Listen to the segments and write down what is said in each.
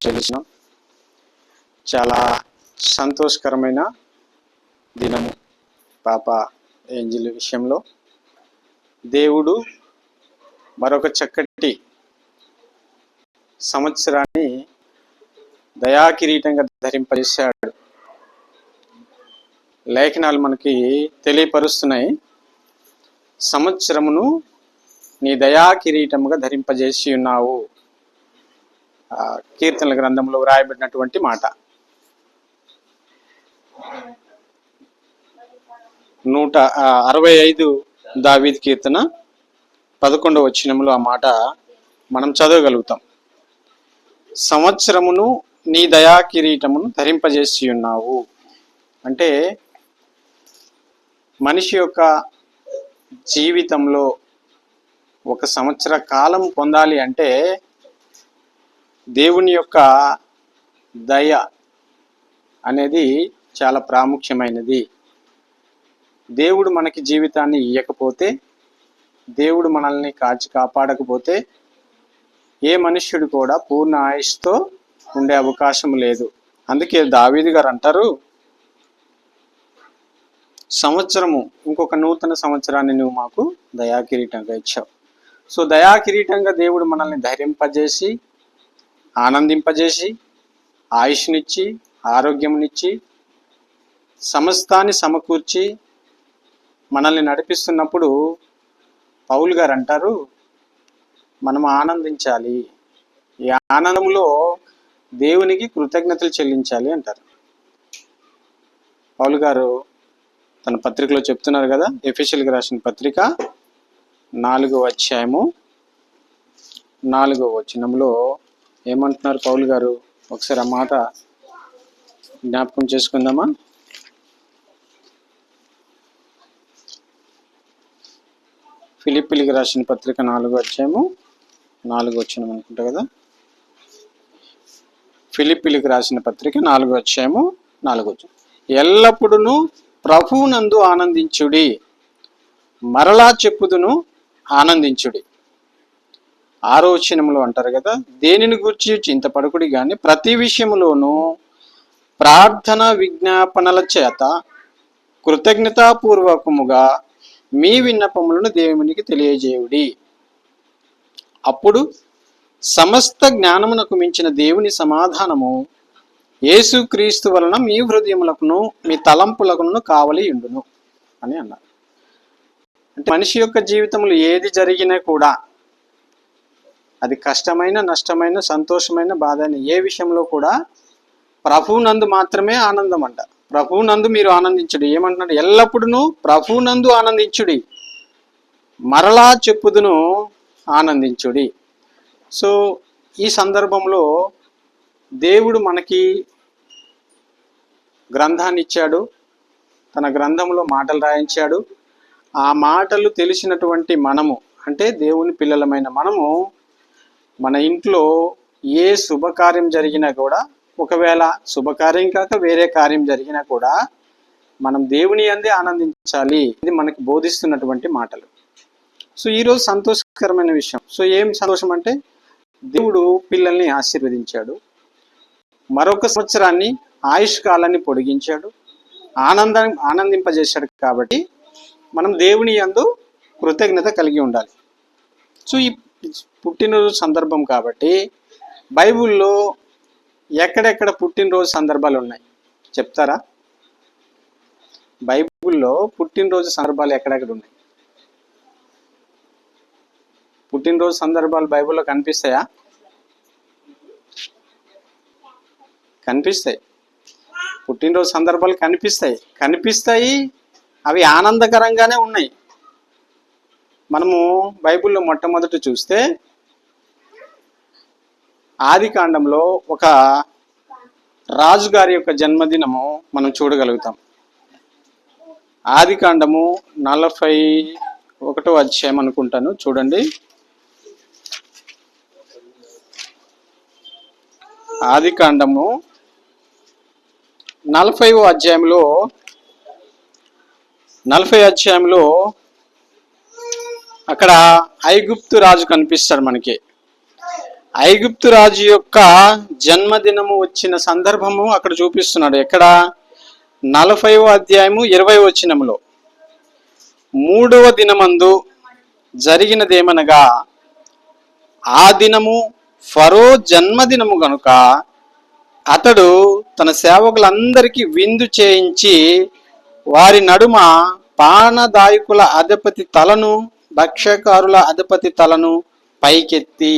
చెల్లించిన చాలా సంతోషకరమైన దినము. పాప ఏంజిల్ విషయంలో దేవుడు మరొక చక్కటి సంవత్సరాన్ని దయాకిరీటంగా ధరింపజేశాడు. లేఖనాలు మనకి తెలియపరుస్తున్నాయి, సంవత్సరమును నీ దయాకిరీటముగా ధరింపజేసి ఉన్నావు. కీర్తనల గ్రంథంలో వ్రాయబడినటువంటి మాట. 165 దావీదు కీర్తన 11వ వచనంలో ఆ మాట మనం చదవగలుగుతాం. సంవత్సరమును నీ దయాకిరీటమును ధరింపజేసి ఉన్నావు అంటే మనిషి యొక్క జీవితంలో ఒక సంవత్సర కాలం పొందాలి అంటే దేవుని యొక్క దయ అనేది చాలా ప్రాముఖ్యమైనది. దేవుడు మనకి జీవితాన్ని ఇవ్వకపోతే, దేవుడు మనల్ని కాపాడకపోతే ఏ మనుష్యుడు కూడా పూర్ణ ఆయుష్తో ఉండే అవకాశం లేదు. అందుకే దావీదు గారు అంటారు, సంవత్సరము ఇంకొక నూతన సంవత్సరాన్ని నువ్వు మాకు దయాకిరీటంగా ఇచ్చావు. సో దయాకిరీటంగా దేవుడు మనల్ని ధైర్యింపజేసి, ఆనందింపజేసి, ఆయుష్నిచ్చి, ఆరోగ్యంనిచ్చి, సమస్తాన్ని సమకూర్చి మనల్ని నడిపిస్తున్నప్పుడు పౌలు గారు అంటారు, మనం ఆనందించాలి. ఈ ఆనందంలో దేవునికి కృతజ్ఞతలు చెల్లించాలి అంటారు. పౌలు గారు తన పత్రికలో చెప్తున్నారు కదా, ఎఫెసీయులకు రాసిన పత్రిక 4వ అధ్యాయము 4వ వచనంలో ఏమంటున్నారు పౌలు గారు? ఒకసారి ఆ మాట జ్ఞాపకం చేసుకుందామా? ఫిలిప్పీలకు రాసిన పత్రిక 4వ అధ్యాయము 4వ వచనం అనుకుంటా కదా. ఫిలిప్పీలకు రాసిన పత్రిక 4వ అధ్యాయము 4వ వచనం. ఎల్లప్పుడూ ప్రభువునందు ఆనందించుడి, మరలా చెప్పుదును ఆనందించుడి. 6వ వచనంలో అంటారు కదా, దేనిని గురించి చింతపడకుడి గాని ప్రతి విషయములోనూ ప్రార్థన విజ్ఞాపనల చేత కృతజ్ఞతాపూర్వకముగా మీ విన్నపములను దేవునికి తెలియజేయుడి. అప్పుడు సమస్త జ్ఞానమునకు మించిన దేవుని సమాధానము యేసుక్రీస్తు వలన మీ హృదయములకును మీ తలంపులకును కావలి ఉండును అని అన్నారు. అంటే మనిషి యొక్క జీవితంలో ఏది జరిగినా కూడా, అది కష్టమైన, నష్టమైన, సంతోషమైన, బాధ అయిన ఏ విషయంలో కూడా ప్రభువునందు మాత్రమే ఆనందం అంట. ప్రభువునందు మీరు ఆనందించుడి. ఏమంటున్నాడు? ఎల్లప్పుడూ ప్రభువునందు ఆనందించుడి, మరలా చెప్పుదును ఆనందించుడి. సో ఈ సందర్భంలో దేవుడు మనకి గ్రంథాన్ని ఇచ్చాడు, తన గ్రంథంలో మాటలు రాయించాడు. ఆ మాటలు తెలిసినటువంటి మనము, అంటే దేవుని పిల్లలమైన మనము, మన ఇంట్లో ఏ శుభకార్యం జరిగినా కూడా, ఒకవేళ శుభకార్యం కాక వేరే కార్యం జరిగినా కూడా మనం దేవుని యందే ఆనందించాలి. ఇది మనకి బోధిస్తున్నటువంటి మాటలు. సో ఈరోజు సంతోషకరమైన విషయం. సో ఏం సంతోషం అంటే, దేవుడు పిల్లల్ని ఆశీర్వదించాడు, మరొక సంవత్సరాన్ని ఆయుష్ కాలాన్ని పొడిగించాడు, ఆనందింపజేశాడు. కాబట్టి మనం దేవుని యందు కృతజ్ఞత కలిగి ఉండాలి. సో ఈ పుట్టినరోజు సందర్భం కాబట్టి బైబిల్లో ఎక్కడెక్కడ పుట్టినరోజు సందర్భాలు ఉన్నాయి చెప్తారా? బైబిల్లో పుట్టినరోజు సందర్భాలు ఎక్కడెక్కడ ఉన్నాయి? పుట్టినరోజు సందర్భాలు బైబిల్లో కనిపిస్తాయా? కనిపిస్తాయి. పుట్టినరోజు సందర్భాలు కనిపిస్తాయి. అవి ఆనందకరంగానే ఉన్నాయి. మనము బైబిల్లో మొట్టమొదటి చూస్తే ఆదికాండంలో ఒక రాజుగారి యొక్క జన్మదినము మనం చూడగలుగుతాం. ఆదికాండము 41వ అధ్యాయం అనుకుంటాను, చూడండి. ఆదికాండము 40వ అధ్యాయంలో 40వ అధ్యాయంలో అక్కడ ఐగుప్తు రాజు కనిపిస్తాడు మనకి. ఐగుప్తు రాజు యొక్క జన్మదినము వచ్చిన సందర్భము అక్కడ చూపిస్తున్నాడు. ఎక్కడ? 40వ అధ్యాయము 20వ వచనములో, 3వ దినమందు జరిగినదేమనగా, ఆ దినము ఫరో జన్మదినము గనుక అతడు తన సేవకులందరికీ విందు చేయించి వారి నడుమ పానదాయకుల అధిపతి తలను భక్ష్యకారుల అధిపతి తలను పైకెత్తి.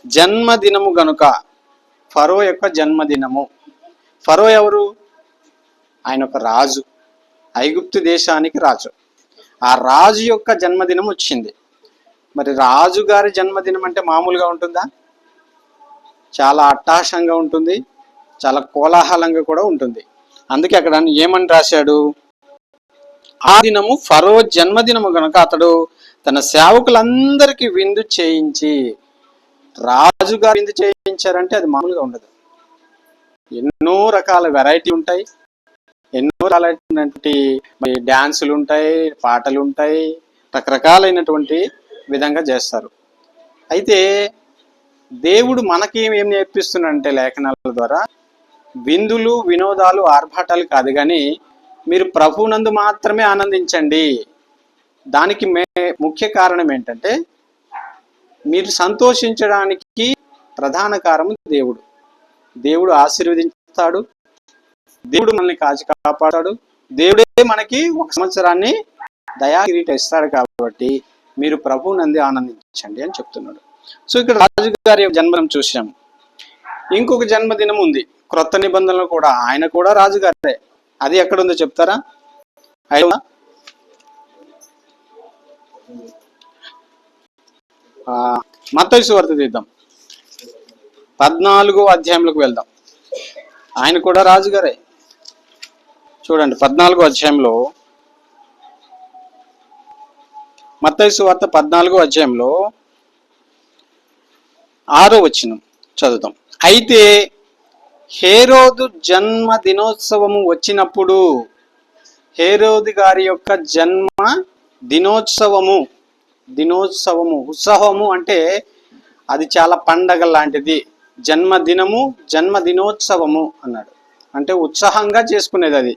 జన్మదినము గనుక, ఫరో యొక్క జన్మదినము. ఫరో ఎవరు? ఆయన ఒక రాజు, ఐగుప్తు దేశానికి రాజు. ఆ రాజు యొక్క జన్మదినం వచ్చింది. మరి రాజుగారి జన్మదినం అంటే మామూలుగా ఉంటుందా? చాలా అట్టహాసంగా ఉంటుంది, చాలా కోలాహలంగా కూడా ఉంటుంది. అందుకే అక్కడ ఏమని రాశాడు? ఆ దినము ఫరో జన్మదినము గనుక అతడు తన సేవకులందరికీ విందు చేయించి. రాజుగారు విందు చేయించారంటే అది మామూలుగా ఉండదు. ఎన్నో రకాల వెరైటీ ఉంటాయి, ఎన్నో రకాలైనటువంటి డ్యాన్సులు ఉంటాయి, పాటలు ఉంటాయి, రకరకాలైనటువంటి విధంగా చేస్తారు. అయితే దేవుడు మనకి ఏం నేర్పిస్తున్నాడంటే లేఖనాల ద్వారా, విందులు వినోదాలు ఆర్భాటాలు కాదు కానీ మీరు ప్రభువునందు మాత్రమే ఆనందించండి. దానికి ముఖ్య కారణం ఏంటంటే, మీరు సంతోషించడానికి ప్రధాన కారణం దేవుడు. దేవుడు ఆశీర్వదిస్తాడు, దేవుడు మనల్ని కాచి కాపాడాడు, దేవుడే మనకి ఒక సంవత్సరాన్ని దయాకిరీట ఇస్తాడు. కాబట్టి మీరు ప్రభువునందు ఆనందించండి అని చెప్తున్నాడు. సో ఇక్కడ రాజుగారి జన్మదినం చూసాము. ఇంకొక జన్మదినం ఉంది క్రొత్త నిబంధనలు కూడా, ఆయన కూడా రాజుగారే. అది ఎక్కడ ఉందో చెప్తారా? మత్తయి సువార్త తీద్దాం, 14వ అధ్యాయంలోకి వెళ్దాం. ఆయన కూడా రాజుగారే. చూడండి 14వ అధ్యాయంలో, మత్తయి సువార్త 14వ అధ్యాయంలో 6వ వచనం చదువుతాం. అయితే హేరోదు జన్మ దినోత్సవము వచ్చినప్పుడు, హేరోదు గారి యొక్క జన్మ దినోత్సవము, ఉత్సవము అంటే అది చాలా పండగ లాంటిది. జన్మదినము, జన్మదినోత్సవము అన్నాడు. అంటే ఉత్సాహంగా చేసుకునేది, అది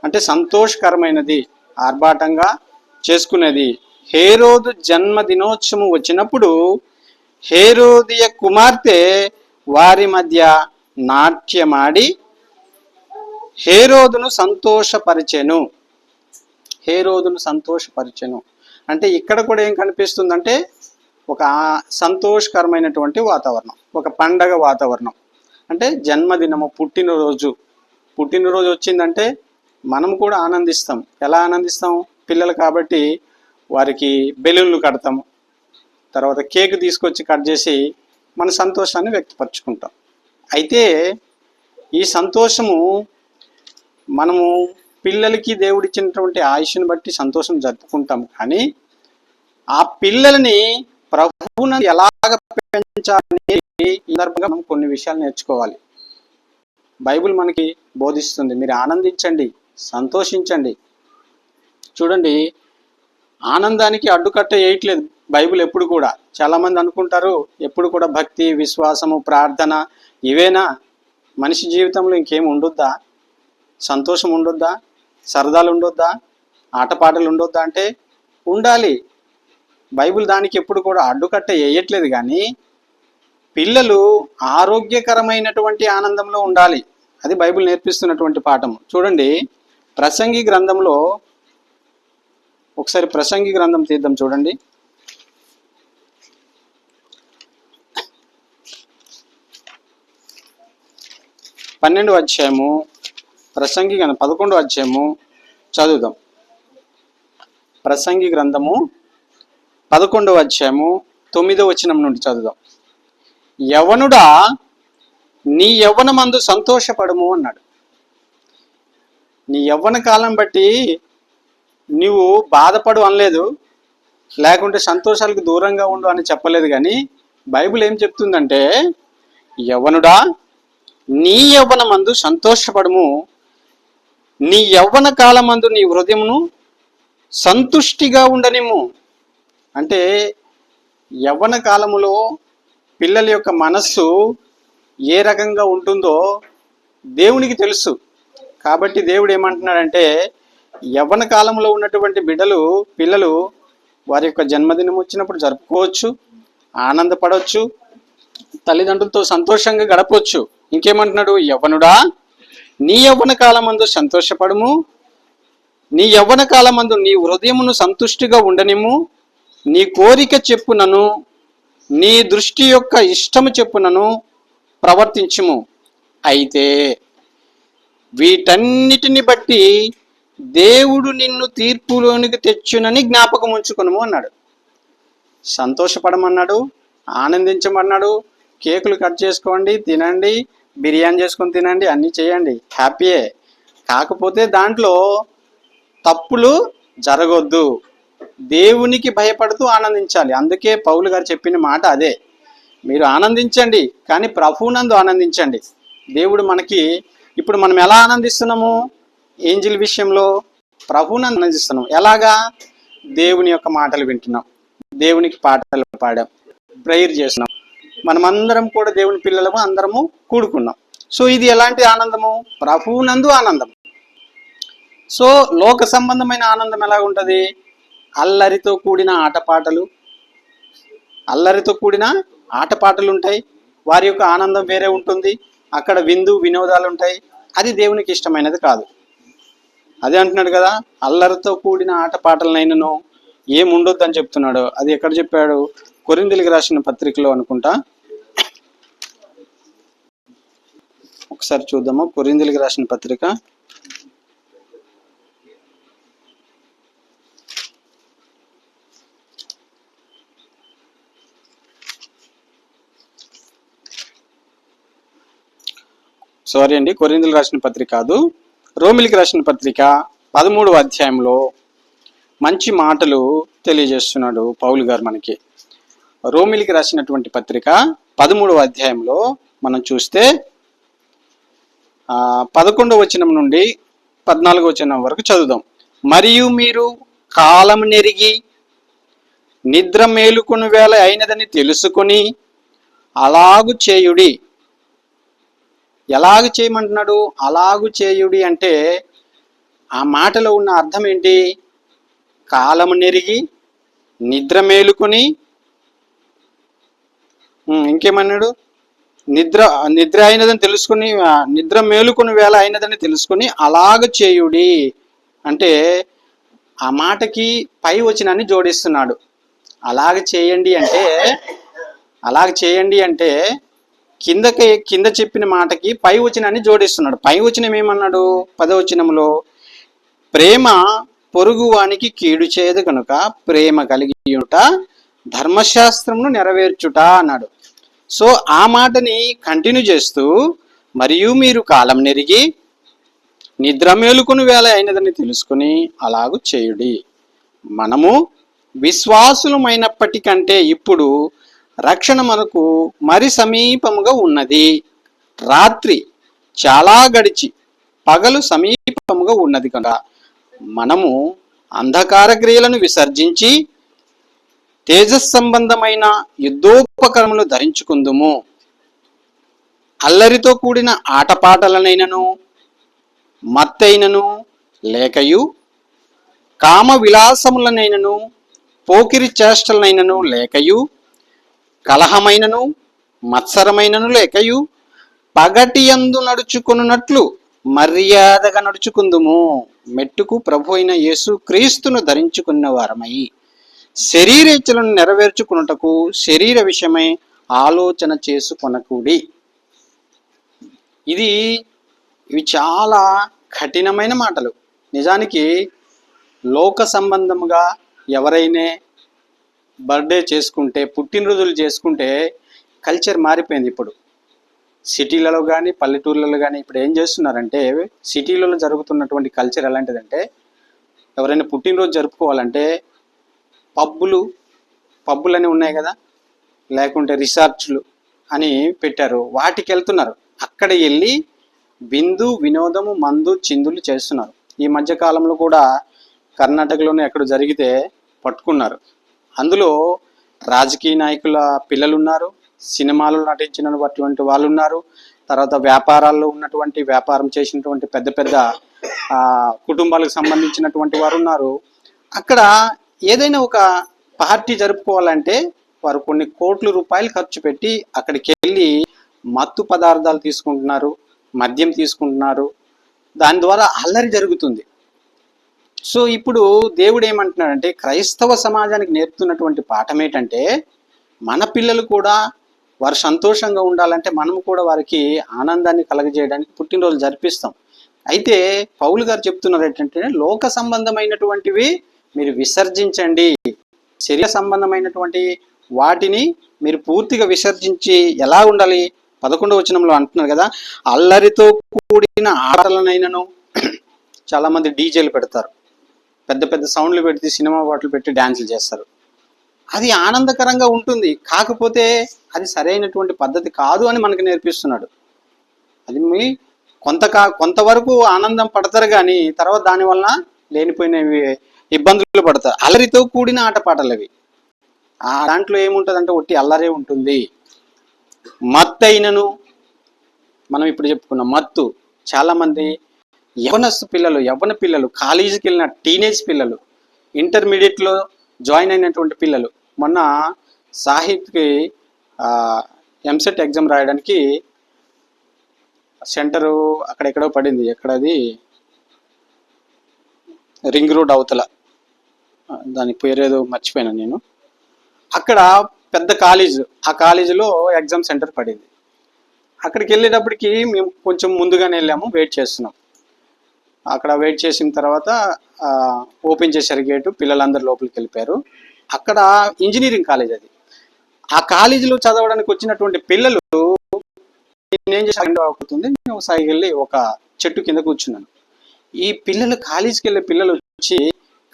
అంటే సంతోషకరమైనది, ఆర్భాటంగా చేసుకునేది. హేరోదు జన్మదినోత్సవం వచ్చినప్పుడు హేరోదియ కుమార్తె వారి మధ్య నాట్యమాడి హేరోదును సంతోషపరిచెను. అంటే ఇక్కడ కూడా ఏం కనిపిస్తుందంటే, ఒక సంతోషకరమైనటువంటి వాతావరణం, ఒక పండగ వాతావరణం. అంటే జన్మదినము, పుట్టినరోజు వచ్చిందంటే మనం కూడా ఆనందిస్తాం. ఎలా ఆనందిస్తాం? పిల్లలు కాబట్టి వారికి బెలూన్లు కడతాము, తర్వాత కేక్ తీసుకొచ్చి కట్ చేసి మన సంతోషాన్ని వ్యక్తపరచుకుంటాం. అయితే ఈ సంతోషము మనము పిల్లలకి దేవుడిచ్చినటువంటి ఆయుష్ని బట్టి సంతోషం జరుపుకుంటాం. కానీ ఆ పిల్లల్ని ప్రభువును ఎలాగ పెంచాలని ఈ సందర్భంగా మనం కొన్ని విషయాలు నేర్చుకోవాలి. బైబిల్ మనకి బోధిస్తుంది, మీరు ఆనందించండి, సంతోషించండి. చూడండి, ఆనందానికి అడ్డుకట్ట వేయట్లేదు బైబిల్ ఎప్పుడు కూడా. చాలామంది అనుకుంటారు ఎప్పుడు కూడా భక్తి, విశ్వాసము, ప్రార్థన ఇవేనా? మనిషి జీవితంలో ఇంకేం ఉండొద్దా? సంతోషం ఉండొద్దా? సరదాలు ఉండొద్దా? ఆటపాటలు ఉండొద్దా? అంటే ఉండాలి. బైబిల్ దానికి ఎప్పుడు కూడా అడ్డుకట్ట వేయట్లేదు. కానీ పిల్లలు ఆరోగ్యకరమైనటువంటి ఆనందంలో ఉండాలి. అది బైబిల్ నేర్పిస్తున్నటువంటి పాఠం. చూడండి, ప్రసంగి గ్రంథంలో ఒకసారి ప్రసంగి గ్రంథం తీద్దాం. చూడండి, 12వ అధ్యాయము, ప్రసంగి 11వ అధ్యాయము చదువుదాం. ప్రసంగి గ్రంథము 11వ అధ్యాయము 9వ వచనం నుండి చదువుదాం. యవ్వనుడా, నీ యవ్వనమందు సంతోషపడము అన్నాడు. నీ యవ్వన కాలం బట్టి నువ్వు బాధపడు అనలేదు, లేకుంటే సంతోషాలకు దూరంగా ఉండు అని చెప్పలేదు. కానీ బైబిల్ ఏం చెప్తుందంటే, యవ్వనుడా నీ యవ్వనమందు సంతోషపడము, నీ యవ్వన కాలమందు నీ హృదయమును సంతుష్టిగా ఉండనిము. అంటే యవ్వన కాలములో పిల్లల యొక్క మనస్సు ఏ రకంగా ఉంటుందో దేవునికి తెలుసు. కాబట్టి దేవుడు ఏమంటున్నాడంటే, యవ్వన కాలంలో ఉన్నటువంటి పిల్లలు వారి యొక్క జన్మదినం వచ్చినప్పుడు జరుపుకోవచ్చు, ఆనందపడవచ్చు, తల్లిదండ్రులతో సంతోషంగా గడపవచ్చు. ఇంకేమంటున్నాడు, యవ్వనుడా నీ యవ్వన కాలమందు సంతోషపడము, నీ యవ్వన కాలమందు నీ హృదయమును సంతుష్టిగా ఉండనిమ్ము, నీ కోరిక చెప్పునను నీ దృష్టి యొక్క ఇష్టము చెప్పునను ప్రవర్తించుము. అయితే వీటన్నిటిని బట్టి దేవుడు నిన్ను తీర్పులోనికి తెచ్చునని జ్ఞాపకం ఉంచుకును అన్నాడు. సంతోషపడమన్నాడు, ఆనందించమన్నాడు, కేకులు కట్ చేసుకోండి, తినండి, బిర్యానీ చేసుకొని తినండి, అన్నీ చేయండి, హ్యాపీయే. కాకపోతే దాంట్లో తప్పులు జరగొద్దు, దేవునికి భయపడుతూ ఆనందించాలి. అందుకే పౌలు గారు చెప్పిన మాట అదే, మీరు ఆనందించండి కానీ ప్రభువునందు ఆనందించండి. దేవుడు మనకి ఇప్పుడు మనం ఎలా ఆనందిస్తున్నాము, ఏంజిల్ విషయంలో ప్రభువునందు ఆనందిస్తున్నాం. ఎలాగా, దేవుని యొక్క మాటలు వింటున్నాం, దేవునికి పాటలు పాడాం, ప్రేయర్ చేస్తున్నాం, మనమందరం కూడా దేవుని పిల్లలము అందరము కూడుకున్నాం. సో ఇది ఎలాంటి ఆనందము, ప్రభువునందు ఆనందం. సో లోక సంబంధమైన ఆనందం ఎలా ఉంటుంది, అల్లరితో కూడిన ఆటపాటలు ఉంటాయి, వారి యొక్క ఆనందం వేరే ఉంటుంది, అక్కడ వినోదాలు ఉంటాయి. అది దేవునికి ఇష్టమైనది కాదు. అదే అంటున్నాడు కదా, అల్లరితో కూడిన ఆటపాటలనైనను ఏముండొద్దు అని చెప్తున్నాడు. అది ఎక్కడ చెప్పాడు, కొరింథీయులకు రాసిన పత్రికలో అనుకుంటా. ఒకసారి చూద్దాము, కొరింథీయులకు రాసిన పత్రిక 13వ అధ్యాయంలో మంచి మాటలు తెలియజేస్తున్నాడు పౌలు గారు మనకి. రోమిలికి రాసినటువంటి పత్రిక 13వ అధ్యాయంలో మనం చూస్తే 11వ వచనం నుండి 14వ వచనం వరకు చదువుదాం. మరియు మీరు కాలం నెరిగి నిద్ర మేలుకొని వేళ అయినదని తెలుసుకొని అలాగు చేయుడి. ఎలాగు చేయమంటున్నాడు, అలాగు చేయుడి అంటే ఆ మాటలో ఉన్న అర్థం ఏంటి, కాలము నెరిగి నిద్ర మేలుకొని, ఇంకేమన్నాడు, నిద్ర అయినదని తెలుసుకుని, నిద్ర మేలుకొని వేళ అయినదని తెలుసుకుని అలాగ చేయుడి అంటే ఆ మాటకి పై వచనాన్ని జోడిస్తున్నాడు. అలాగ చేయండి అంటే కింద చెప్పిన మాటకి పై వచనాన్ని జోడిస్తున్నాడు. పై వచనం ఏమన్నాడు, 10వ వచనంలో ప్రేమ పొరుగువానికి కీడు చేయదు కనుక ప్రేమ కలిగియుట ధర్మశాస్త్రమును నెరవేర్చుట అన్నాడు. సో ఆ మాటని కంటిన్యూ చేస్తూ, మరియు మీరు కాలం నెరిగి నిద్ర మేలుకుని వేళ అయినదని తెలుసుకుని అలాగూ చేయుడి. మనము విశ్వాసులమైనప్పటికంటే ఇప్పుడు రక్షణ మనకు మరి సమీపముగా ఉన్నది. రాత్రి చాలా గడిచి పగలు సమీపముగా ఉన్నది కనుక మనము అంధకార క్రియలను విసర్జించి తేజస్సంబంధమైన యుద్ధోపకరములు ధరించుకుందుము. అల్లరితో కూడిన ఆటపాటలనైనను మత్తైనను లేకయు, కామ విలాసములనైనను పోకిరి చేష్టలనైనను లేకయు, కలహమైనను మత్సరమైనను లేకయు, పగటియందు నడుచుకున్నట్లు మర్యాదగా నడుచుకుందుము. మెట్టుకు ప్రభు అయిన యేసు క్రీస్తును ధరించుకున్న వారమై శరీరేచ్ఛలను నెరవేర్చుకున్నటకు శరీర విషయమై ఆలోచన చేసుకొనకూడి. ఇవి చాలా కఠినమైన మాటలు. నిజానికి లోక సంబంధముగా ఎవరైనా బర్త్డే చేసుకుంటే, పుట్టినరోజులు చేసుకుంటే కల్చర్ మారిపోయింది. ఇప్పుడు సిటీలలో కానీ పల్లెటూర్లలో కానీ ఇప్పుడు ఏం చేస్తున్నారంటే, సిటీలలో జరుగుతున్నటువంటి కల్చర్ ఎలాంటిదంటే, ఎవరైనా పుట్టినరోజు జరుపుకోవాలంటే పబ్బులని ఉన్నాయి కదా, లేకుంటే రిసార్ట్స్లు అని పెట్టారు, వాటికి వెళ్తున్నారు. అక్కడ వెళ్ళి వినోదము మందు చిందులు చేస్తున్నారు. ఈ మధ్య కాలంలో కూడా కర్ణాటకలోనే ఎక్కడ జరిగితే పట్టుకున్నారు. అందులో రాజకీయ నాయకుల పిల్లలు ఉన్నారు, సినిమాలో నటించినటువంటి వాళ్ళు ఉన్నారు, తర్వాత వ్యాపారాల్లో ఉన్నటువంటి వ్యాపారం చేసినటువంటి పెద్ద పెద్ద కుటుంబాలకు సంబంధించినటువంటి వారు ఉన్నారు. అక్కడ ఏదైనా ఒక పార్టీ జరుపుకోవాలంటే వారు కొన్ని కోట్ల రూపాయలు ఖర్చు పెట్టి అక్కడికి వెళ్ళి మత్తు పదార్థాలు తీసుకుంటున్నారు, మద్యం తీసుకుంటున్నారు, దాని ద్వారా అల్లరి జరుగుతుంది. సో ఇప్పుడు దేవుడు ఏమంటున్నాడంటే క్రైస్తవ సమాజానికి నేర్పుతున్నటువంటి పాఠం ఏంటంటే మన పిల్లలు కూడా వారు సంతోషంగా ఉండాలంటే మనము కూడా వారికి ఆనందాన్ని కలగజేయడానికి పుట్టినరోజు జరిపిస్తాం. అయితే పౌలు గారు చెప్తున్నారు ఏంటంటే లోక సంబంధమైనటువంటివి మీరు విసర్జించండి, శరీర సంబంధమైనటువంటి వాటిని మీరు పూర్తిగా విసర్జించి ఎలా ఉండాలి? 11వ వచనంలో అంటున్నారు కదా, అల్లరితో కూడిన ఆటలనైనను. చాలా మంది డీజేలు పెడతారు, పెద్ద పెద్ద సౌండ్లు పెట్టి సినిమా పాటలు పెట్టి డ్యాన్సులు చేస్తారు. అది ఆనందకరంగా ఉంటుంది, కాకపోతే అది సరైనటువంటి పద్ధతి కాదు అని మనకు నేర్పిస్తున్నాడు. అది మీ కొంతవరకు ఆనందం పడతారు కానీ తర్వాత దానివల్ల లేనిపోయినవి ఇబ్బందులు పడతారు. అల్లరితో కూడిన ఆటపాటలు అవి. దాంట్లో ఏముంటుందంటే ఒట్టి అల్లరే ఉంటుంది. మత్తు అయినను, మనం ఇప్పుడు చెప్పుకున్నాం మత్తు. చాలామంది యవ్వన పిల్లలు, కాలేజీకి వెళ్ళిన టీనేజ్ పిల్లలు, ఇంటర్మీడియట్లో జాయిన్ అయినటువంటి పిల్లలు. మొన్న సాహిత్కి ఎంసెట్ ఎగ్జామ్ రాయడానికి సెంటరు అక్కడెక్కడో పడింది. ఎక్కడది? రింగ్ రోడ్ అవతల, దాని పేరేదో మర్చిపోయాను నేను. అక్కడ పెద్ద కాలేజ్, ఆ కాలేజీలో ఎగ్జామ్ సెంటర్ పడింది. అక్కడికి వెళ్ళేటప్పటికి మేము కొంచెం ముందుగానే వెళ్ళాము, వెయిట్ చేస్తున్నాం. అక్కడ వెయిట్ చేసిన తర్వాత ఓపెన్ చేశారు గేటు, పిల్లలందరూ లోపలికి వెళ్ళిపోయారు. అక్కడ ఇంజనీరింగ్ కాలేజ్ అది. ఆ కాలేజీలో చదవడానికి వచ్చినటువంటి పిల్లలు నేనేం చేశాను అవుతుంది, నేను ఒకసారి వెళ్ళి ఒక చెట్టు కింద కూర్చున్నాను. ఈ పిల్లలు కాలేజీకి వెళ్ళే పిల్లలు వచ్చి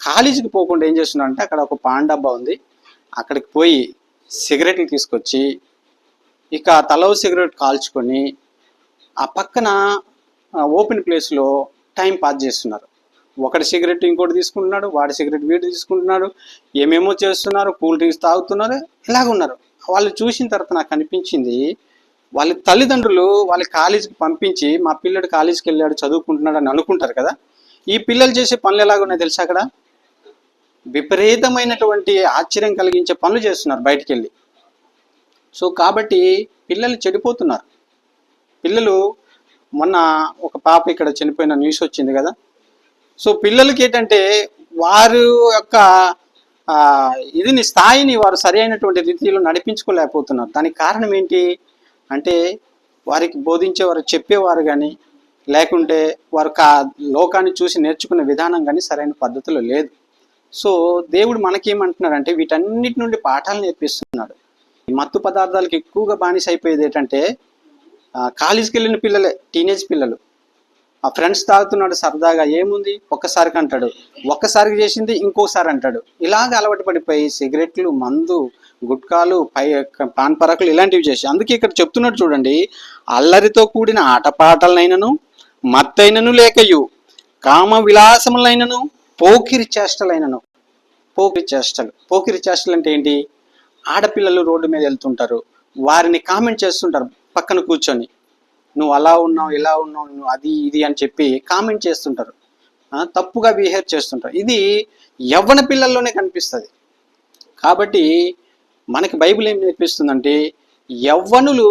కాలేజీకి పోకుండా ఏం చేస్తున్నారంటే అక్కడ ఒక పాన్ డబ్బా ఉంది, అక్కడికి పోయి సిగరెట్లు తీసుకొచ్చి ఇక తలో సిగరెట్ కాల్చుకొని ఆ పక్కన ఓపెన్ ప్లేస్లో టైం పాస్ చేస్తున్నారు. ఒకటి సిగరెట్ ఇంకోటి తీసుకుంటున్నాడు, వాడి సిగరెట్ వీడు తీసుకుంటున్నాడు, ఏమేమో చేస్తున్నారు, కూల్ డ్రింక్స్ తాగుతున్నారు, ఇలాగున్నారు. వాళ్ళు చూసిన తర్వాత నాకు అనిపించింది, వాళ్ళ తల్లిదండ్రులు వాళ్ళ కాలేజీకి పంపించి మా పిల్లడు కాలేజీకి వెళ్ళాడు చదువుకుంటున్నాడు అని అనుకుంటారు కదా. ఈ పిల్లలు చేసే పనులు ఎలాగున్నాయి తెలుసా? అక్కడ విపరీతమైనటువంటి ఆశ్చర్యం కలిగించే పనులు చేస్తున్నారు బయటికి వెళ్ళి. సో కాబట్టి పిల్లలు చెడిపోతున్నారు. పిల్లలు, మొన్న ఒక పాప ఇక్కడ చనిపోయిన న్యూస్ వచ్చింది కదా. సో పిల్లలకి ఏంటంటే వారు యొక్క ఇదిని స్థాయిని వారు సరి అయినటువంటి రీతిలో నడిపించుకోలేకపోతున్నారు. దానికి కారణం ఏంటి అంటే వారికి బోధించేవారు, చెప్పేవారు కానీ, లేకుంటే వారు లోకాన్ని చూసి నేర్చుకునే విధానం కానీ సరైన పద్ధతిలో లేదు. సో దేవుడు మనకేమంటున్నాడంటే వీటన్నిటి నుండి పాఠాలు నేర్పిస్తున్నాడు. ఈ మత్తు పదార్థాలకు ఎక్కువగా బానిస అయిపోయేది ఏంటంటే కాలేజీకి వెళ్ళిన పిల్లలే, టీనేజ్ పిల్లలు. ఆ ఫ్రెండ్స్ తాగుతున్నాడు సరదాగా, ఏముంది ఒక్కసారికి అంటాడు, ఒక్కసారికి చేసింది ఇంకోసారి అంటాడు. ఇలాగ అలవాటు పడిపోయి సిగరెట్లు, మందు, గుట్కాలు, పాన్ పరాకులు ఇలాంటివి చేసి, అందుకే ఇక్కడ చెప్తున్నాడు చూడండి, అల్లరితో కూడిన ఆటపాటలైనను, మత్తైనను లేకయు, కామ విలాసములైనను, పోకిరి చేష్టలైనను. పోకిరి చేష్టలు అంటే ఏంటి? ఆడపిల్లలు రోడ్డు మీద వెళ్తుంటారు, వారిని కామెంట్ చేస్తుంటారు పక్కన కూర్చొని, నువ్వు అలా ఉన్నావు, ఇలా ఉన్నావు, నువ్వు అది ఇది అని చెప్పి కామెంట్ చేస్తుంటారు, తప్పుగా బిహేవ్ చేస్తుంటారు. ఇది యవ్వన పిల్లల్లోనే కనిపిస్తుంది. కాబట్టి మనకి బైబిల్ ఏం నేర్పిస్తుందంటే యవ్వనులు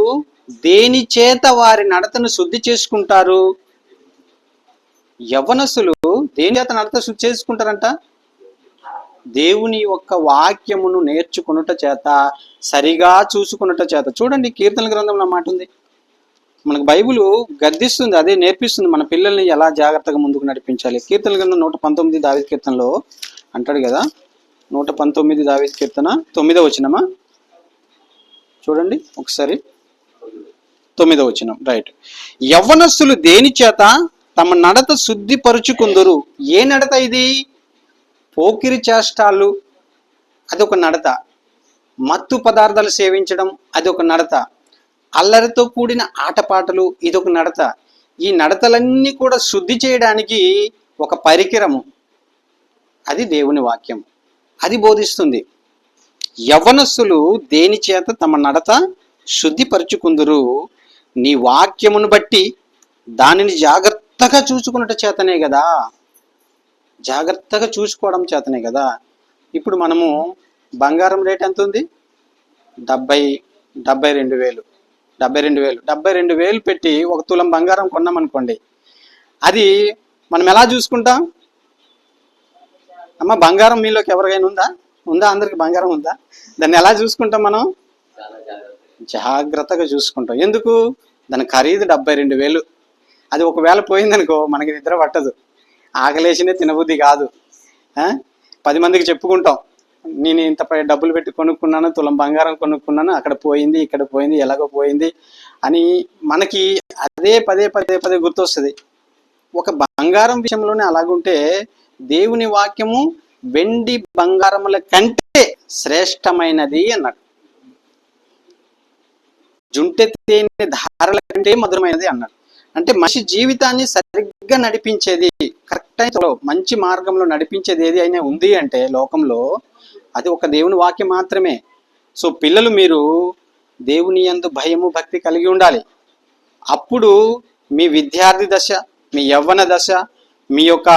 దేని చేత వారి నడతను శుద్ధి చేసుకుంటారు? యవ్వనస్తులు దేని చేత నడత శుద్ధి చేసుకుంటారంట? దేవుని యొక్క వాక్యమును నేర్చుకునుట చేత, సరిగా చూసుకునుట చేత. చూడండి, కీర్తనల గ్రంథంలో మాట ఉంది. మనకు బైబిల్ గద్దిస్తుంది, అదే నేర్పిస్తుంది మన పిల్లల్ని ఎలా జాగ్రత్తగా ముందుకు నడిపించాలి. కీర్తనల గ్రంథం 119 దావీదు కీర్తనలో అంటాడు కదా, 119 దావీదు కీర్తన 9వ వచనమా? చూడండి ఒకసారి, 9వ వచనం, రైట్. యవ్వనస్తులు దేని చేత తమ నడత శుద్ధిపరుచుకుందురు. ఏ నడత ఇది? పోకిరి చేష్టాలు, అదొక నడత. మత్తు పదార్థాలు సేవించడం, అదొక నడత. అల్లరితో కూడిన ఆటపాటలు, ఇదొక నడత. ఈ నడతలన్నీ కూడా శుద్ధి చేయడానికి ఒక పరికరము, అది దేవుని వాక్యం, అది బోధిస్తుంది. యవ్వనస్తులు దేని చేత తమ నడత శుద్ధిపరుచుకుందురు, నీ వాక్యమును బట్టి దానిని జాగ్రత్తగా చూసుకున్నట్టు చేతనే కదా. జాగ్రత్తగా చూసుకోవడం చేతనే కదా. ఇప్పుడు మనము బంగారం రేట్ ఎంత ఉంది? 72,000 72,000 పెట్టి 1 తులం బంగారం కొన్నామనుకోండి, అది మనం ఎలా చూసుకుంటాం? అమ్మ, బంగారం మీలోకి ఎవరికైనా ఉందా? అందరికి బంగారం ఉందా? దాన్ని ఎలా చూసుకుంటాం మనం? జాగ్రత్తగా చూసుకుంటాం. ఎందుకు? దాని ఖరీదు 72,000. అది ఒకవేళ పోయిందనుకో మనకి నిద్ర పట్టదు, ఆకలేసినే తినబుద్ధి కాదు. 10 మందికి చెప్పుకుంటాం, నేను ఇంత డబ్బులు పెట్టి కొనుక్కున్నాను, తులం బంగారం కొనుక్కున్నాను, అక్కడ పోయింది, ఇక్కడ పోయింది, ఎలాగో పోయింది అని మనకి అదే పదే గుర్తొస్తుంది. ఒక బంగారం విషయంలోనే అలాగుంటే దేవుని వాక్యము వెండి బంగారముల కంటే శ్రేష్టమైనది అన్నాడు. జుంటె తేనె ధారల కంటే మధురమైనది అన్నాడు. అంటే మనిషి జీవితాన్ని సరిగ్గా నడిపించేది, కరెక్ట్ టైంలో మంచి మార్గంలో నడిపించేది ఏది అయినా ఉంది అంటే లోకంలో అది ఒక దేవుని వాక్యం మాత్రమే. సో పిల్లలు, మీరు దేవుని యందు భయము భక్తి కలిగి ఉండాలి. అప్పుడు మీ విద్యార్థి దశ, మీ యవ్వన దశ, మీ యొక్క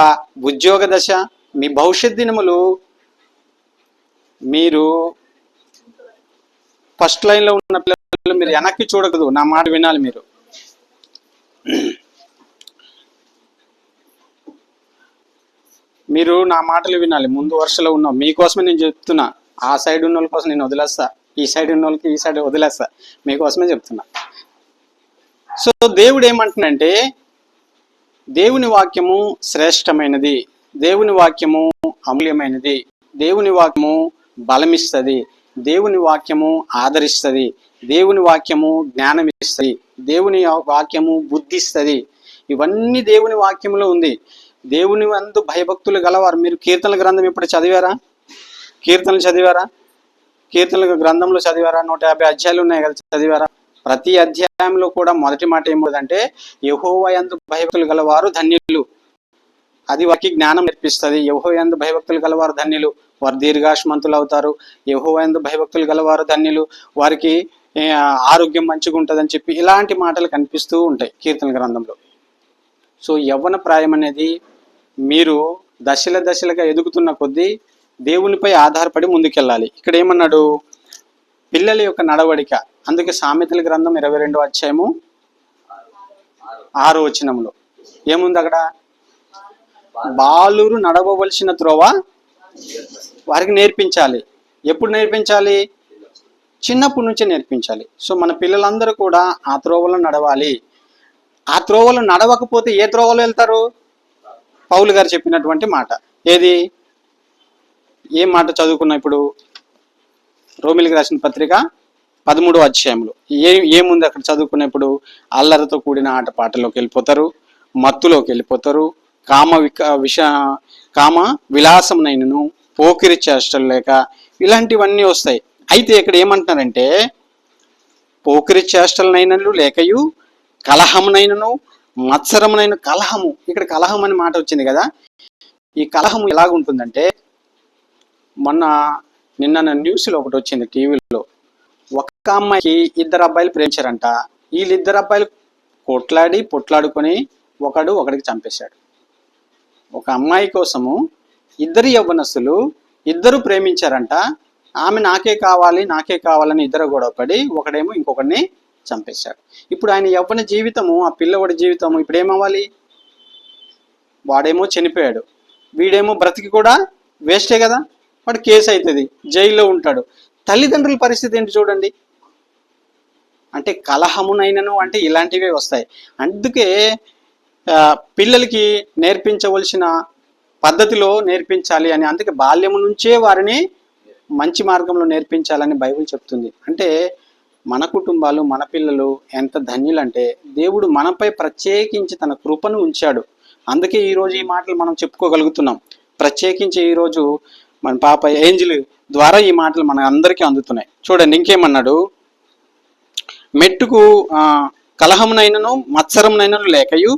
ఉద్యోగ దశ, మీ భవిష్యత్ దినములు మీరు ఫస్ట్ లైన్లో ఉన్న పిల్లలు మీరు వెనక్కి చూడకూడదు. నా మాట వినాలి. మీరు నా మాటలు వినాలి. ముందు వరుసలో ఉన్నాం, మీకోసమే నేను చెప్తున్నా. ఆ సైడ్ ఉన్న వాళ్ళ కోసం నేను వదిలేస్తా, ఈ సైడ్ ఉన్న వాళ్ళకి ఈ సైడ్ వదిలేస్తా, మీకోసమే చెప్తున్నా. సో దేవుడు ఏమంటున్నాడంటే, దేవుని వాక్యము శ్రేష్టమైనది, దేవుని వాక్యము అమూల్యమైనది, దేవుని వాక్యము బలమిస్తుంది, దేవుని వాక్యము ఆదరిస్తుంది, దేవుని వాక్యము జ్ఞానం ఇస్తుంది, దేవుని వాక్యము బుద్ధిస్తుంది. ఇవన్నీ దేవుని వాక్యంలో ఉంది. దేవుని అందు భయభక్తులు గలవారు. మీరు కీర్తనల గ్రంథం ఇప్పుడు చదివారా? కీర్తనల గ్రంథంలో చదివారా? 150 అధ్యాయాలు ఉన్నాయి కదా, చదివారా? ప్రతి అధ్యాయంలో కూడా మొదటి మాట ఏమిటంటే, యెహోవా యందు భయభక్తులు గలవారు ధన్యులు, అది వారికి జ్ఞానం నేర్పిస్తుంది. యెహోవా యందు భయభక్తులు గలవారు ధన్యులు, వారు దీర్ఘాయుష్మంతులు అవుతారు. యెహోవా యందు భయభక్తులు గలవారు ధన్యులు, వారికి ఆరోగ్యం మంచిగా ఉంటుందని చెప్పి ఇలాంటి మాటలు కనిపిస్తూ ఉంటాయి కీర్తన గ్రంథంలో. సో యవ్వన ప్రాయం అనేది మీరు దశలుగా ఎదుగుతున్న కొద్దీ దేవునిపై ఆధారపడి ముందుకెళ్ళాలి. ఇక్కడ ఏమన్నాడు? పిల్లల యొక్క నడవడిక. అందుకే సామెతల గ్రంథం 22వ అధ్యాయము 6వ వచనంలో ఏముంది అక్కడ? బాలురు నడవవలసిన త్రోవ వారికి నేర్పించాలి. ఎప్పుడు నేర్పించాలి? చిన్నప్పటి నుంచే నేర్పించాలి. సో మన పిల్లలందరూ కూడా ఆ త్రోవలో నడవాలి. ఆ త్రోవలో నడవకపోతే ఏ త్రోవలో వెళ్తారు? పౌలు గారు చెప్పినటువంటి మాట ఏది? ఏ మాట చదువుకున్నా ఇప్పుడు? రోమిలికి రాసిన పత్రిక 13వ అధ్యాయంలో ఏముంది అక్కడ చదువుకున్నప్పుడు? అల్లరితో కూడిన ఆటపాటలోకి వెళ్ళిపోతారు, మత్తులోకి వెళ్ళిపోతారు, కామ విలాసంనైనను పోకిరి చేష్టలు లేక ఇలాంటివన్నీ వస్తాయి. అయితే ఇక్కడ ఏమంటున్నారంటే, పోకిరి చేష్టలనైనను లేకయు కలహమునైనను మత్సరమునైన కలహము. ఇక్కడ కలహం అనే మాట వచ్చింది కదా. ఈ కలహము ఎలాగుంటుందంటే, నిన్న న్యూస్లో ఒకటి వచ్చింది టీవీలో. ఒక అమ్మాయికి 2 అబ్బాయిలు ప్రేమించారంట. వీళ్ళిద్దరు అబ్బాయిలు పొట్లాడుకొని ఒకడికి చంపేశాడు. ఒక అమ్మాయి కోసము 2 యవ్వనస్తులు ఇద్దరు ప్రేమించారంట. ఆమె నాకే కావాలని ఇద్దరు గొడవపడి ఒకడేమో ఇంకొకరిని చంపేశాడు. ఇప్పుడు ఆయన యవ్వన జీవితము, ఆ పిల్లవాడి జీవితము ఇప్పుడు ఏమవ్వాలి? వాడేమో చనిపోయాడు, వీడేమో బ్రతికి కూడా వేస్టే కదా. వాడు కేసు అవుతుంది, జైల్లో ఉంటాడు. తల్లిదండ్రుల పరిస్థితి ఏంటి చూడండి. అంటే కలహమునైనను అంటే ఇలాంటివే వస్తాయి. అందుకే పిల్లలకి నేర్పించవలసిన పద్ధతిలో నేర్పించాలి అని, అందుకే బాల్యము నుంచే వారిని మంచి మార్గంలో నేర్పించాలని బైబిల్ చెప్తుంది. అంటే మన కుటుంబాలు, మన పిల్లలు ఎంత ధన్యులంటే దేవుడు మనపై ప్రత్యేకించి తన కృపను ఉంచాడు. అందుకే ఈరోజు ఈ మాటలు మనం చెప్పుకోగలుగుతున్నాం. ప్రత్యేకించి ఈరోజు మన పాప ఏంజిల్ ద్వారా ఈ మాటలు మన అందరికీ అందుతున్నాయి. చూడండి ఇంకేమన్నాడు? మెట్టుకు కలహమునైనను మత్సరమునైనను లేకయు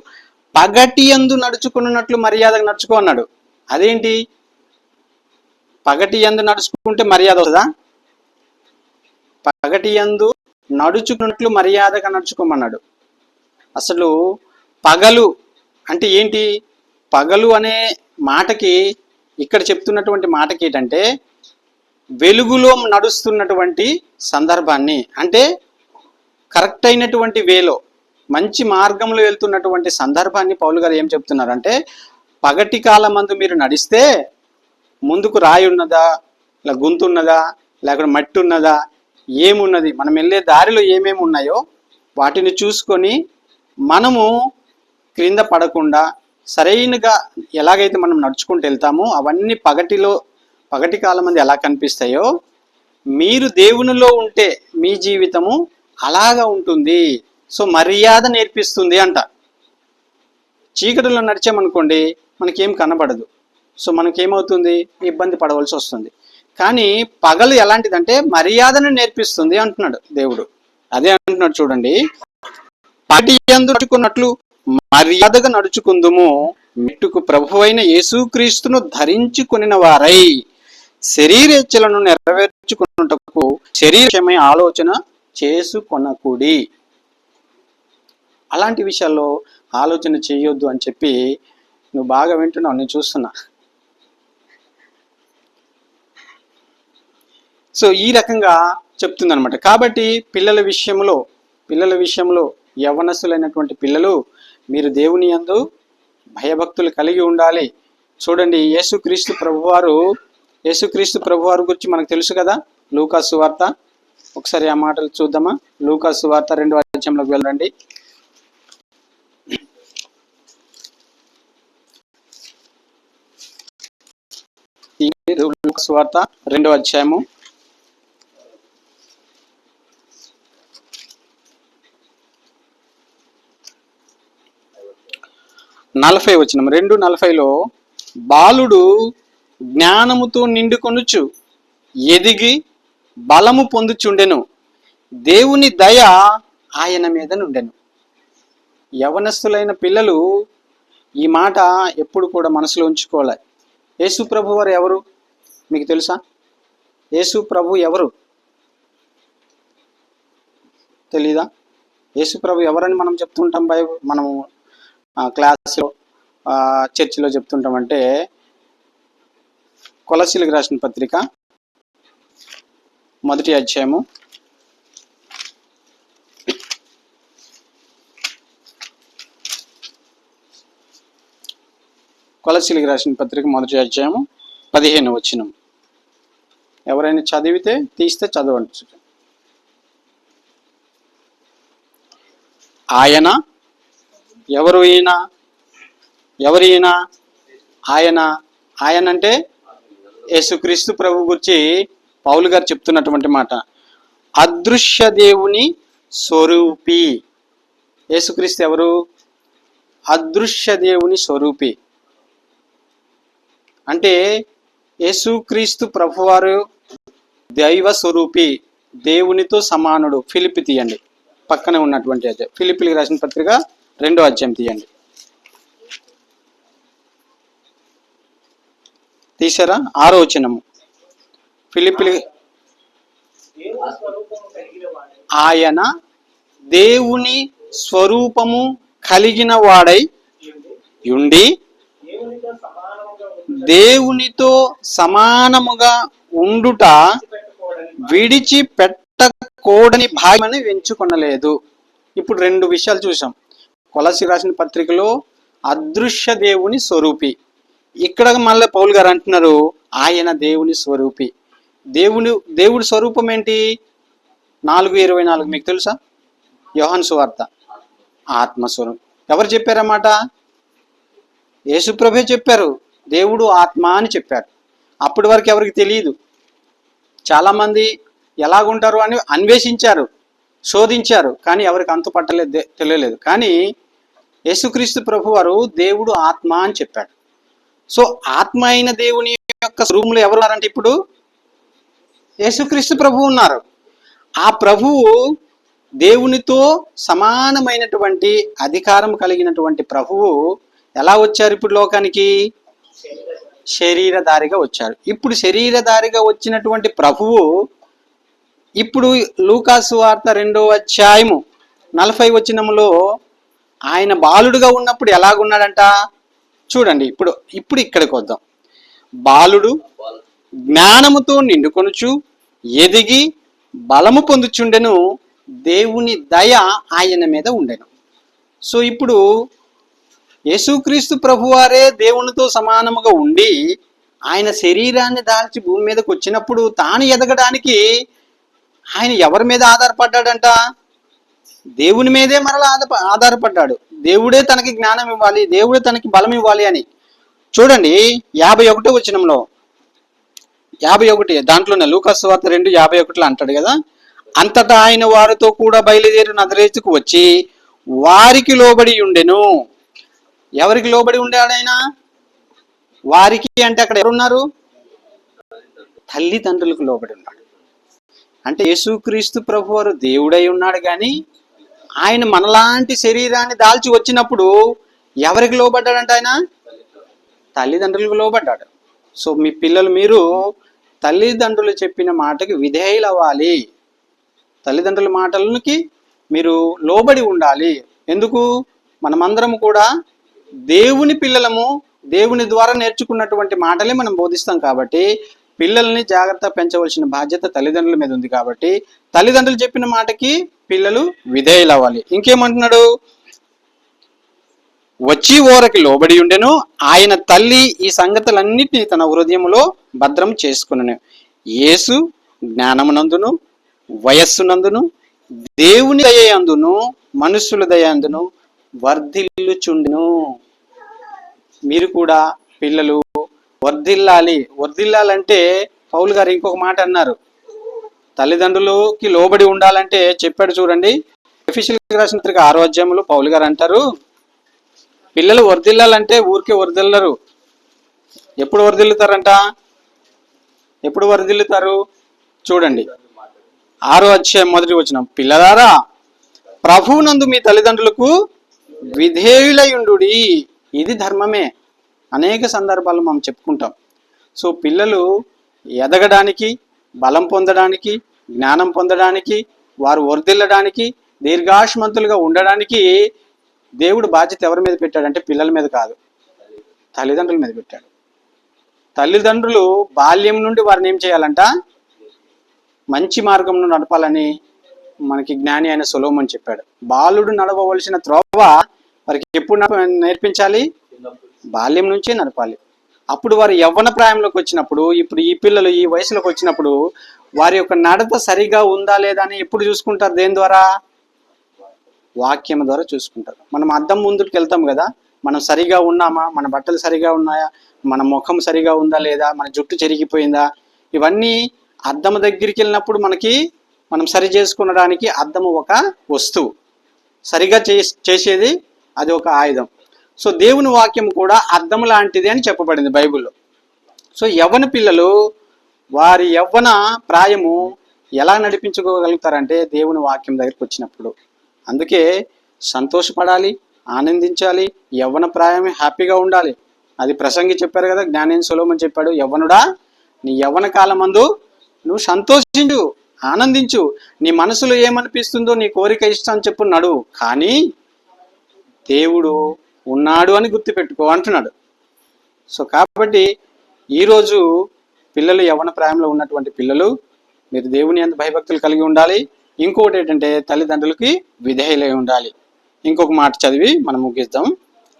పగటి యందు నడుచుకున్నట్లు మర్యాదగా నడుచుకో అన్నాడు. అదేంటి? పగటి యందు నడుచుకుంటే మర్యాద వస్తుందా? పగటి యందు నడుచుకున్నట్లు మర్యాదగా నడుచుకోమన్నాడు. అసలు పగలు అంటే ఏంటి? పగలు అనే మాటకి ఇక్కడ చెప్తున్నటువంటి మాటకి ఏంటంటే వెలుగులో నడుస్తున్నటువంటి సందర్భాన్ని, అంటే కరెక్ట్ అయినటువంటి వేలో మంచి మార్గంలో వెళ్తున్నటువంటి సందర్భాన్ని పౌలు గారు ఏం చెప్తున్నారంటే, పగటి కాలమందు మీరు నడిస్తే ముందుకు రాయి ఉన్నదా, ఇలా గుంత ఉన్నదా, లేకపోతే మట్టి ఉన్నదా, ఏమున్నది, మనం వెళ్ళే దారిలో ఏమేమి ఉన్నాయో వాటిని చూసుకొని మనము క్రింద పడకుండా సరైనగా ఎలాగైతే మనం నడుచుకుంటూ వెళ్తామో అవన్నీ పగటి కాలమందు ఎలా కనిపిస్తాయో మీరు దేవునిలో ఉంటే మీ జీవితము అలాగా ఉంటుంది. సో మర్యాద నేర్పిస్తుంది అంట. చీకటిలో నడిచామనుకోండి మనకేం కనబడదు, సో మనకేమవుతుంది, ఇబ్బంది పడవలసి వస్తుంది. కానీ పగలు ఎలాంటిదంటే మర్యాదను నేర్పిస్తుంది అంటున్నాడు దేవుడు. అదే అంటున్నాడు చూడండి, పగటి యందు నడుచుకున్నట్లు మర్యాదగా నడుచుకుందుము, మెట్టుకు ప్రభువైన యేసుక్రీస్తును ధరించుకొనిన వారై శరీరేచ్ఛలను నెరవేర్చుకున్నటకు శరీరమై ఆలోచన చేసుకొనకుడి. అలాంటి విషయాల్లో ఆలోచన చేయొద్దు అని చెప్పి నువ్వు బాగా వింటున్నావు, నేను చూస్తున్నా. సో ఈ రకంగా చెప్తుందనమాట. కాబట్టి పిల్లల విషయంలో యవ్వనస్తులైనటువంటి పిల్లలు మీరు దేవుని యందు భయభక్తులు కలిగి ఉండాలి. చూడండి, యేసుక్రీస్తు ప్రభువారు గురించి మనకు తెలుసు కదా, లూకా సువార్త. ఒకసారి ఆ మాటలు చూద్దామా? లూకా సువార్త 2వ అధ్యాయంలోకి వెళ్ళండి. లూకా సువార్త 2వ అధ్యాయము 40 వచనం, 2:40లో బాలుడు జ్ఞానముతో నిండుకొనుచు ఎదిగి బలము పొందుచుండెను, దేవుని దయ ఆయన మీద నుండెను. యవనస్తులైన పిల్లలు ఈ మాట ఎప్పుడు కూడా మనసులో ఉంచుకోవాలి. యేసు ప్రభు వారు ఎవరు మీకు తెలుసా? యేసు ప్రభు ఎవరు తెలీదా? యేసు ప్రభు ఎవరని మనం చెప్తుంటాం, మనము క్లాస్లో చర్చిలో చెప్తుంటామంటే, కొలసీలకు రాసిన పత్రిక 1వ అధ్యాయము 15వ వచనం. ఎవరైనా చదివితే తీస్తే చదవండి. ఆయన ఎవరు? ఈయన ఆయన అంటే యేసుక్రీస్తు ప్రభు గురించి పౌలు గారు చెప్తున్నటువంటి మాట. అదృశ్య దేవుని స్వరూపి. యేసుక్రీస్తు ఎవరు? అదృశ్య దేవుని స్వరూపి. అంటే యేసుక్రీస్తు ప్రభువారు దైవ స్వరూపి, దేవునితో సమానుడు. ఫిలిప్పి తీయండి, పక్కనే ఉన్నటువంటి అధ్యాయం. ఫిలిప్పీలకు రాసిన పత్రిక 2వ అధ్యాయం తీయండి. తీసారా? 6వ వచనము. ఫిలిప్పీ, ఆయన దేవుని స్వరూపము కలిగిన వాడై ఉండి దేవునితో సమానముగా ఉండుట విడిచిపెట్టకూడని భాగ్యమని ఎంచుకొనలేదు. ఇప్పుడు 2 విషయాలు చూసాం. కొలసీ రాసిన పత్రికలో అదృశ్య దేవుని స్వరూపి, ఇక్కడ మళ్ళీ పౌలు గారు అంటున్నారు ఆయన దేవుని స్వరూపి. దేవుడి స్వరూపం ఏంటి? 4:24 మీకు తెలుసా? యోహాను సువార్త. ఆత్మస్వరూపం. ఎవరు చెప్పారన్నమాట? యేసుప్రభే చెప్పారు, దేవుడు ఆత్మ అని చెప్పారు. అప్పటి వరకు ఎవరికి తెలియదు. చాలామంది ఎలాగుంటారు అని అన్వేషించారు, శోధించారు, కానీ ఎవరికి అంతు పట్టలేదు, తెలియలేదు. కానీ యేసుక్రీస్తు ప్రభు వారు దేవుడు ఆత్మ అని చెప్పాడు. సో ఆత్మ అయిన దేవుని యొక్క రూమ్లో ఎవరు ఉన్నారంటే ఇప్పుడు యేసుక్రీస్తు ప్రభు ఉన్నారు. ఆ ప్రభువు దేవునితో సమానమైనటువంటి అధికారం కలిగినటువంటి ప్రభువు ఎలా వచ్చారు ఇప్పుడు లోకానికి? శరీరధారిగా వచ్చారు. ఇప్పుడు శరీరధారిగా వచ్చినటువంటి ప్రభువు ఇప్పుడు లూకాసు వార్త 2వ అధ్యాయము 40 వచనములో ఆయన బాలుడుగా ఉన్నప్పుడు ఎలాగున్నాడంట చూడండి. ఇప్పుడు ఇక్కడికి వద్దాం. బాలుడు జ్ఞానముతో నిండుకొనుచు ఎదిగి బలము పొందుచుండెను, దేవుని దయ ఆయన మీద ఉండెను. సో ఇప్పుడు యేసుక్రీస్తు ప్రభువారే దేవునితో సమానముగా ఉండి ఆయన శరీరాన్ని దాల్చి భూమి మీదకి వచ్చినప్పుడు తాను ఎదగడానికి ఆయన ఎవరి మీద ఆధారపడ్డాడంట? దేవుని మీదే మరలా ఆధారపడ్డాడు. దేవుడే తనకి జ్ఞానం ఇవ్వాలి, దేవుడే తనకి బలం ఇవ్వాలి అని. చూడండి 51 వచనంలో 51 దాంట్లోనే లూకాసు వార్త 2:51 అంటాడు కదా, అంతటా ఆయన వారితో కూడా బయలుదేరి నజరేతుకు వచ్చి వారికి లోబడి ఉండెను. ఎవరికి లోబడి ఉండాడు ఆయన? వారికి అంటే అక్కడ ఎవరున్నారు? తల్లిదండ్రులకు లోబడి ఉన్నాడు. అంటే యేసుక్రీస్తు ప్రభువారు దేవుడై ఉన్నాడు, కానీ ఆయన మనలాంటి శరీరాన్ని దాల్చి వచ్చినప్పుడు ఎవరికి లోబడ్డాడంట? ఆయన తల్లిదండ్రులకు లోబడ్డాడు. సో మీ పిల్లలు మీరు తల్లిదండ్రులు చెప్పిన మాటకి విధేయులు అవ్వాలి. తల్లిదండ్రుల మాటలకి మీరు లోబడి ఉండాలి. ఎందుకు? మనమందరం కూడా దేవుని పిల్లలము, దేవుని ద్వారా నేర్చుకున్నటువంటి మాటలే మనం బోధిస్తాం. కాబట్టి పిల్లల్ని జాగ్రత్త పెంచవలసిన బాధ్యత తల్లిదండ్రుల మీద ఉంది. కాబట్టి తల్లిదండ్రులు చెప్పిన మాటకి పిల్లలు విధేయులు అవ్వాలి. ఇంకేమంటున్నాడు? వచ్చి ఓరకి లోబడి ఉండెను, ఆయన తల్లి ఈ సంగతులన్నిటినీ తన హృదయంలో భద్రం చేసుకును. యేసు జ్ఞానమునందును వయస్సునందును దేవుని దయందును మనుషుల దయందును వర్ధిల్లుచుండును. మీరు కూడా పిల్లలు వర్ధిల్లాలి. వర్ధిల్లాలంటే పౌలు గారు ఇంకొక మాట అన్నారు, తల్లిదండ్రులకి లోబడి ఉండాలంటే చెప్పాడు. చూడండి, ఎఫెసీయులకు రాసిన పత్రిక 6వ అధ్యాయంలో పౌలు గారు అంటారు, పిల్లలు వర్ధిల్లాలంటే ఊరికే వర్ధిల్లరు. ఎప్పుడు వర్ధిల్లుతారంట? ఎప్పుడు వర్ధిల్లుతారు? చూడండి 6వ అధ్యాయం 1వ వచనం, పిల్లలారా ప్రభువునందు మీ తల్లిదండ్రులకు విధేయులయుండుడి, ఇది ధర్మమే. అనేక సందర్భాలు మనం చెప్పుకుంటాం. సో పిల్లలు ఎదగడానికి, బలం పొందడానికి, జ్ఞానం పొందడానికి, వారు వర్ధిల్లడానికి, దీర్ఘాయుష్మంతులుగా ఉండడానికి దేవుడు బాధ్యత ఎవరి మీద పెట్టాడంటే పిల్లల మీద కాదు, తల్లిదండ్రుల మీద పెట్టాడు. తల్లిదండ్రులు బాల్యం నుండి వారిని ఏం చేయాలంట? మంచి మార్గంలో నడపాలని మనకి జ్ఞాని అయిన సొలొమోను చెప్పాడు. బాలుడు నడవవలసిన త్రోవ వారికి ఎప్పుడు నేర్పించాలి? బాల్యం నుంచే నడపాలి. అప్పుడు వారు యవ్వన ప్రాయంలోకి వచ్చినప్పుడు, ఇప్పుడు ఈ పిల్లలు ఈ వయసులోకి వచ్చినప్పుడు వారి యొక్క నడత సరిగా ఉందా లేదా అని ఎప్పుడు చూసుకుంటారు? దేని ద్వారా? వాక్యం ద్వారా చూసుకుంటారు. మనం అద్దం ముందుకు వెళ్తాం కదా, మనం సరిగా ఉన్నామా, మన బట్టలు సరిగా ఉన్నాయా, మన ముఖం సరిగా ఉందా లేదా, మన జుట్టు చెరిగిపోయిందా, ఇవన్నీ అద్దం దగ్గరికి వెళ్ళినప్పుడు మనం సరి చేసుకునడానికి అద్దము ఒక వస్తువు, సరిగా చేసేది అది ఒక ఆయుధం. సో దేవుని వాక్యం కూడా అద్దం లాంటిది అని చెప్పబడింది బైబిల్లో. సో యవ్వన పిల్లలు వారి యవ్వన ప్రాయము ఎలా నడిపించుకోగలుగుతారంటే దేవుని వాక్యం దగ్గరికి వచ్చినప్పుడు. అందుకే సంతోషపడాలి, ఆనందించాలి, యవ్వన ప్రాయమే హ్యాపీగా ఉండాలి. అది ప్రసంగి చెప్పారు కదా, జ్ఞానేని సొలొమోను చెప్పాడు, యవ్వనుడా నీ యవ్వన కాలమందు నువ్వు సంతోషించు, ఆనందించు, నీ మనసులో ఏమనిపిస్తుందో నీ కోరిక ఇష్టం చెప్పు నడు, కానీ దేవుడు ఉన్నాడు అని గుర్తుపెట్టుకో అంటున్నాడు. సో కాబట్టి ఈరోజు పిల్లలు యవ్వన ప్రాయంలో ఉన్నటువంటి పిల్లలు మీరు దేవుని యందు భయభక్తులు కలిగి ఉండాలి. ఇంకొకటి ఏంటంటే తల్లిదండ్రులకి విధేయులై ఉండాలి. ఇంకొక మాట చదివి మనం ముగిద్దాం,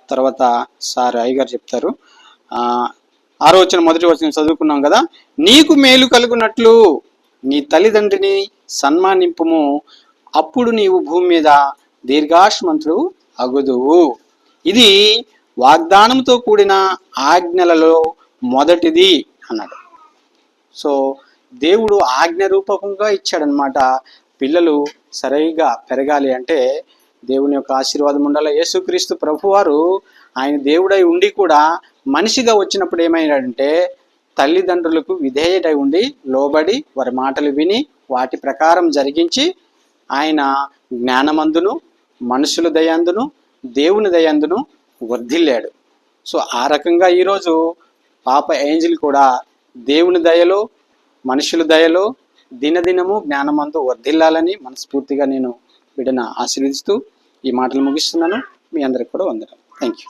తర్వాత సార్ అయ్యగారు చెప్తారు. 6వ వచనం 1వ వచనం చదువుకున్నాం కదా, నీకు మేలు కలుగునట్లు నీ తల్లిదండ్రిని సన్మానింపుము, అప్పుడు నీవు భూమి మీద దీర్ఘాయుష్మంతుడు అగుదువు. ఇది వాగ్దానంతో కూడిన ఆజ్ఞలలో మొదటిది అన్నాడు. సో దేవుడు ఆజ్ఞ రూపకంగా ఇచ్చాడనమాట. పిల్లలు సరిగా పెరగాలి అంటే దేవుని యొక్క ఆశీర్వాదం ఉండాలి. యేసుక్రీస్తు ప్రభువారు ఆయన దేవుడై ఉండి కూడా మనిషిగా వచ్చినప్పుడు ఏమైనాడంటే తల్లిదండ్రులకు విధేయుడై ఉండి లోబడి వారి మాటలు విని వాటి ప్రకారం జరిగించి ఆయన జ్ఞానమందును మనుషుల దయందును దేవుని దయందును వర్ధిల్లాడు. సో ఆ రకంగా ఈరోజు పాప ఏంజిల్ కూడా దేవుని దయలో, మనుషుల దయలో, దినదినము జ్ఞానమందు వర్ధిల్లాలని మనస్ఫూర్తిగా నేను బిడ్డను ఆశీర్వదిస్తూ ఈ మాటలు ముగిస్తున్నాను. మీ అందరికి కూడా వందనాలు. Thank you.